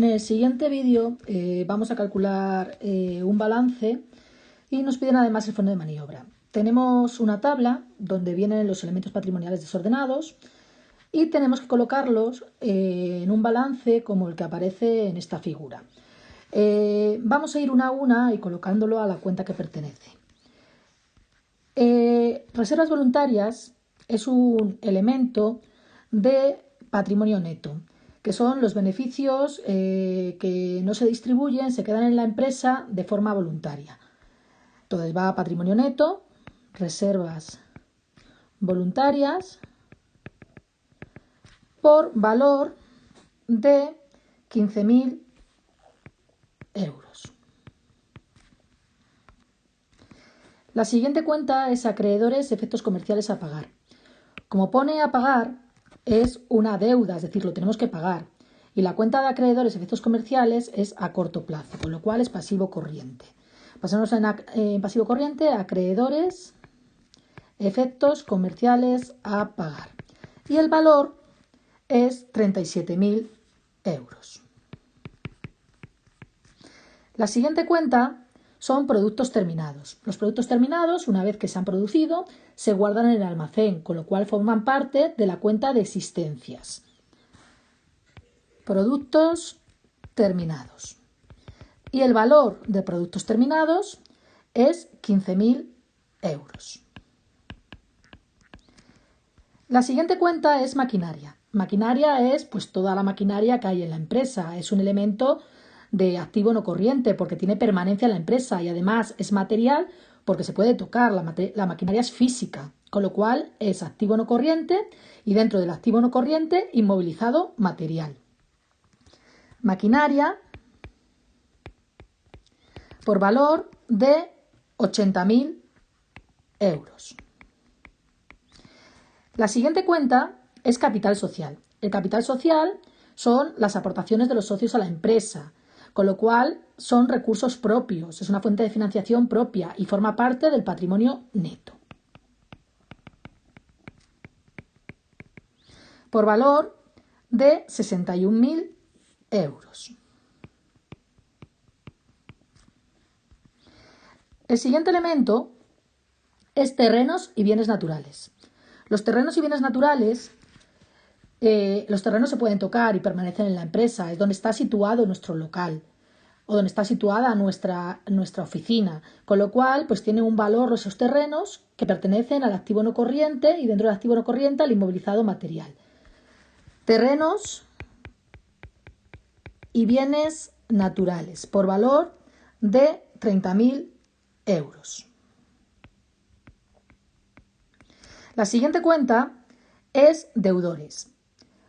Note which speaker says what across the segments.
Speaker 1: En el siguiente vídeo vamos a calcular un balance y nos piden además el fondo de maniobra. Tenemos una tabla donde vienen los elementos patrimoniales desordenados y tenemos que colocarlos en un balance como el que aparece en esta figura. Vamos a ir una a una y colocándolo a la cuenta que pertenece. Reservas voluntarias es un elemento de patrimonio neto, que son los beneficios que no se distribuyen, se quedan en la empresa de forma voluntaria. Entonces va a patrimonio neto, reservas voluntarias, por valor de 15.000 euros. La siguiente cuenta es acreedores, efectos comerciales a pagar. Como pone a pagar, es una deuda, es decir, lo tenemos que pagar. Y la cuenta de acreedores, efectos comerciales, es a corto plazo, con lo cual es pasivo corriente. Pasamos en pasivo corriente, acreedores, efectos comerciales a pagar. Y el valor es 37.000 euros. La siguiente cuenta son productos terminados. Los productos terminados, una vez que se han producido, se guardan en el almacén, con lo cual forman parte de la cuenta de existencias. Productos terminados. Y el valor de productos terminados es 15.000 euros. La siguiente cuenta es maquinaria. Maquinaria es pues toda la maquinaria que hay en la empresa. Es un elemento de activo no corriente porque tiene permanencia en la empresa y además es material porque se puede tocar. La maquinaria es física, con lo cual es activo no corriente y dentro del activo no corriente inmovilizado material. Maquinaria por valor de 80.000 euros. La siguiente cuenta es capital social. El capital social son las aportaciones de los socios a la empresa, con lo cual son recursos propios, es una fuente de financiación propia y forma parte del patrimonio neto. Por valor de 61.000 euros. El siguiente elemento es terrenos y bienes naturales. Los terrenos y bienes naturales, los terrenos se pueden tocar y permanecen en la empresa, es donde está situado nuestro local o donde está situada nuestra oficina, con lo cual pues tiene un valor esos terrenos que pertenecen al activo no corriente y dentro del activo no corriente al inmovilizado material. Terrenos y bienes naturales por valor de 30.000 euros. La siguiente cuenta es deudores.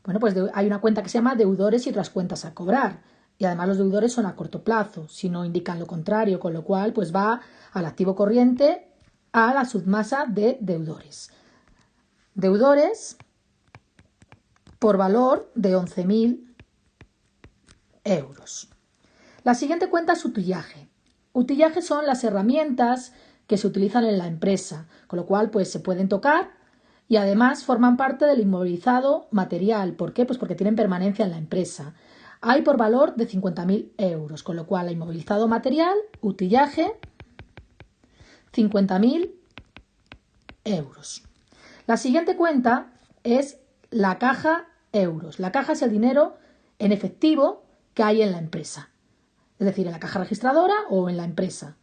Speaker 1: Bueno, pues hay una cuenta que se llama deudores y otras cuentas a cobrar. Y además los deudores son a corto plazo, si no indican lo contrario, con lo cual pues va al activo corriente a la submasa de deudores. Deudores por valor de 11.000 euros. La siguiente cuenta es utillaje. Utillaje son las herramientas que se utilizan en la empresa, con lo cual pues se pueden tocar y además forman parte del inmovilizado material. ¿Por qué? Pues porque tienen permanencia en la empresa. Hay por valor de 50.000 euros, con lo cual el inmovilizado material, utillaje, 50.000 euros. La siguiente cuenta es la caja euros. La caja es el dinero en efectivo que hay en la empresa, es decir, en la caja registradora o en la empresa.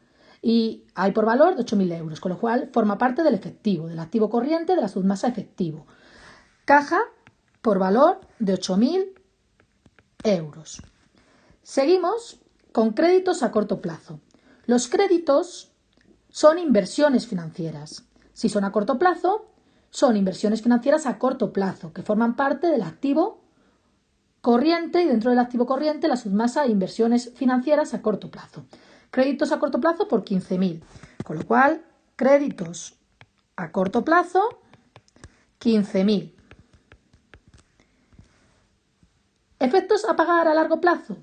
Speaker 1: Y hay por valor de 8.000 euros, con lo cual forma parte del efectivo, del activo corriente de la submasa efectivo. Caja por valor de 8.000 euros. Seguimos con créditos a corto plazo. Los créditos son inversiones financieras. Si son a corto plazo, son inversiones financieras a corto plazo, que forman parte del activo corriente y dentro del activo corriente la submasa de inversiones financieras a corto plazo. Créditos a corto plazo por 15.000, con lo cual créditos a corto plazo 15.000. Efectos a pagar a largo plazo.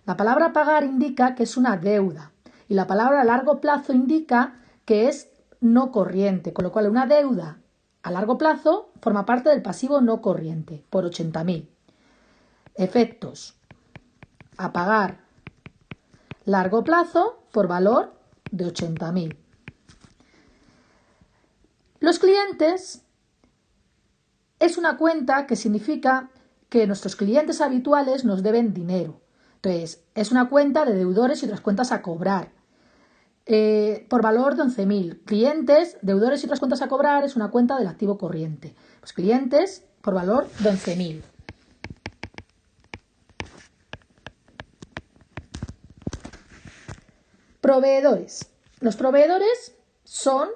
Speaker 1: La palabra pagar indica que es una deuda y la palabra a largo plazo indica que es no corriente, con lo cual una deuda a largo plazo forma parte del pasivo no corriente por 80.000. Efectos a pagar largo plazo por valor de 80.000. Los clientes es una cuenta que significa que nuestros clientes habituales nos deben dinero. Entonces, es una cuenta de deudores y otras cuentas a cobrar. Por valor de 11.000. Clientes, deudores y otras cuentas a cobrar es una cuenta del activo corriente. Pues clientes por valor de 11.000. Proveedores. Los proveedores son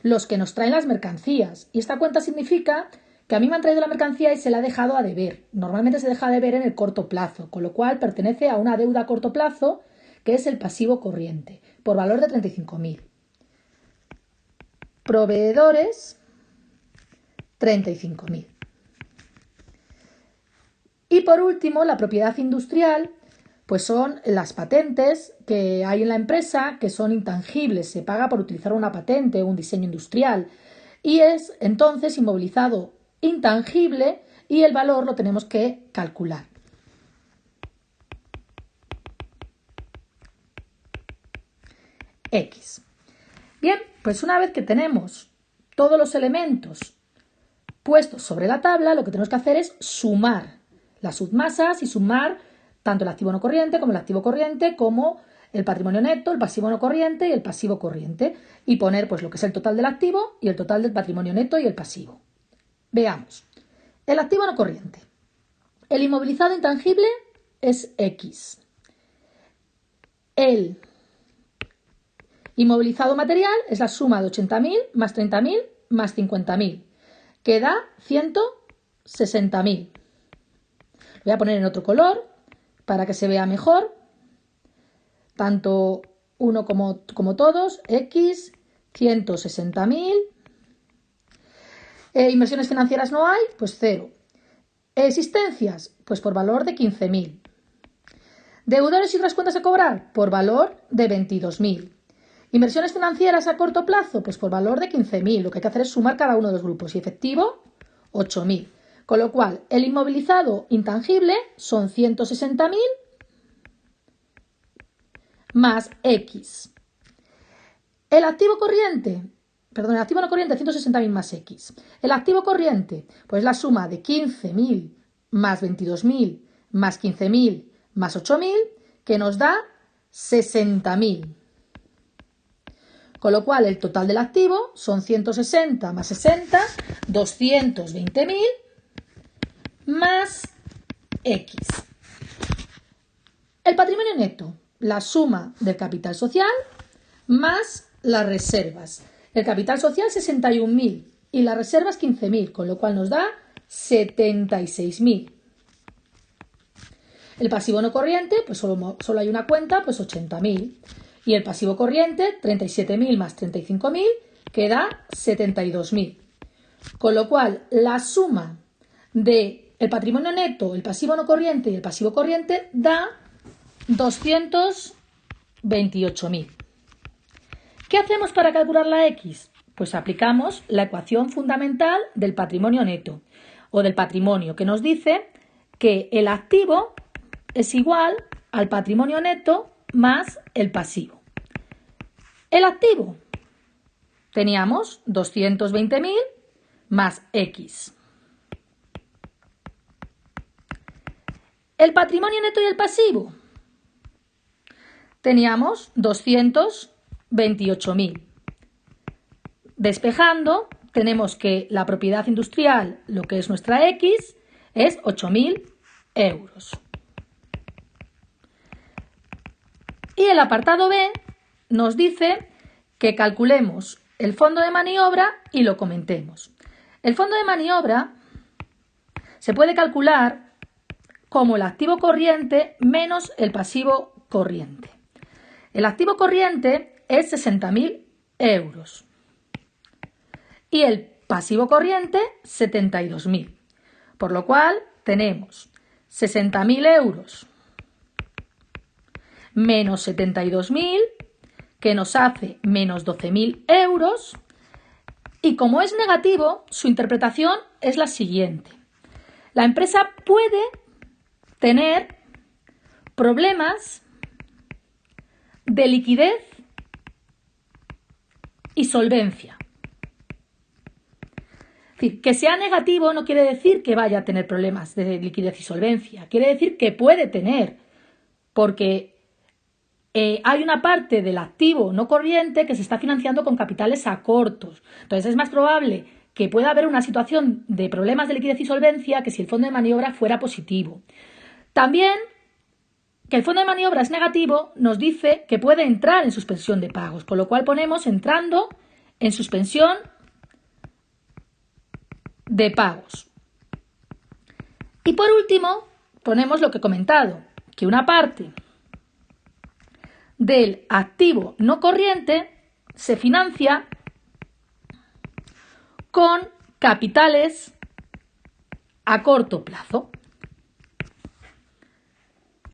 Speaker 1: los que nos traen las mercancías. Y esta cuenta significa que a mí me han traído la mercancía y se la he dejado a deber. Normalmente se deja a deber en el corto plazo, con lo cual pertenece a una deuda a corto plazo que es el pasivo corriente, por valor de 35.000. Proveedores, 35.000. Y por último, la propiedad industrial, pues son las patentes que hay en la empresa, que son intangibles, se paga por utilizar una patente o un diseño industrial. Y es entonces inmovilizado intangible y el valor lo tenemos que calcular. X. Bien, pues una vez que tenemos todos los elementos puestos sobre la tabla, lo que tenemos que hacer es sumar las submasas y sumar tanto el activo no corriente como el activo corriente, como el patrimonio neto, el pasivo no corriente y el pasivo corriente, y poner pues lo que es el total del activo y el total del patrimonio neto y el pasivo. Veamos. El activo no corriente. El inmovilizado intangible es X. El inmovilizado material es la suma de 80.000 más 30.000 más 50.000, que da 160.000. Lo voy a poner en otro color para que se vea mejor. Tanto uno como todos. X, 160.000. Inversiones financieras no hay, pues 0. Existencias, pues por valor de 15.000. Deudores y otras cuentas a cobrar, por valor de 22.000. Inversiones financieras a corto plazo, pues por valor de 15.000. Lo que hay que hacer es sumar cada uno de los grupos. Y efectivo, 8.000. Con lo cual, el inmovilizado intangible son 160.000 más X. El activo corriente, el activo no corriente, 160.000 más X. El activo corriente, pues la suma de 15.000 más 22.000 más 15.000 más 8.000, que nos da 60.000. Con lo cual, el total del activo son 160 más 60, 220.000 más X. El patrimonio neto, la suma del capital social más las reservas. El capital social 61.000 y las reservas 15.000, con lo cual nos da 76.000. El pasivo no corriente, pues solo hay una cuenta, pues 80.000. Y el pasivo corriente, 37.000 más 35.000, que da 72.000. Con lo cual, la suma del patrimonio neto, el pasivo no corriente y el pasivo corriente da 228.000. ¿Qué hacemos para calcular la X? Pues aplicamos la ecuación fundamental del patrimonio neto o del patrimonio, que nos dice que el activo es igual al patrimonio neto más el pasivo. El activo, teníamos 220.000 más X. El patrimonio neto y el pasivo, teníamos 228.000. Despejando, tenemos que la propiedad industrial, lo que es nuestra X, es 8.000 euros. Y el apartado B nos dice que calculemos el fondo de maniobra y lo comentemos. El fondo de maniobra se puede calcular como el activo corriente menos el pasivo corriente. El activo corriente es 60.000 euros y el pasivo corriente 72.000. Por lo cual tenemos 60.000 euros menos 72.000, que nos hace menos 12.000 euros. Y como es negativo, su interpretación es la siguiente. La empresa puede tener problemas de liquidez y solvencia. Es decir, que sea negativo no quiere decir que vaya a tener problemas de liquidez y solvencia. Quiere decir que puede tener, porque hay una parte del activo no corriente que se está financiando con capitales a cortos. Entonces es más probable que pueda haber una situación de problemas de liquidez y solvencia que si el fondo de maniobra fuera positivo. También que el fondo de maniobra es negativo nos dice que puede entrar en suspensión de pagos, con lo cual ponemos entrando en suspensión de pagos. Y por último, ponemos lo que he comentado, que una parte del activo no corriente se financia con capitales a corto plazo.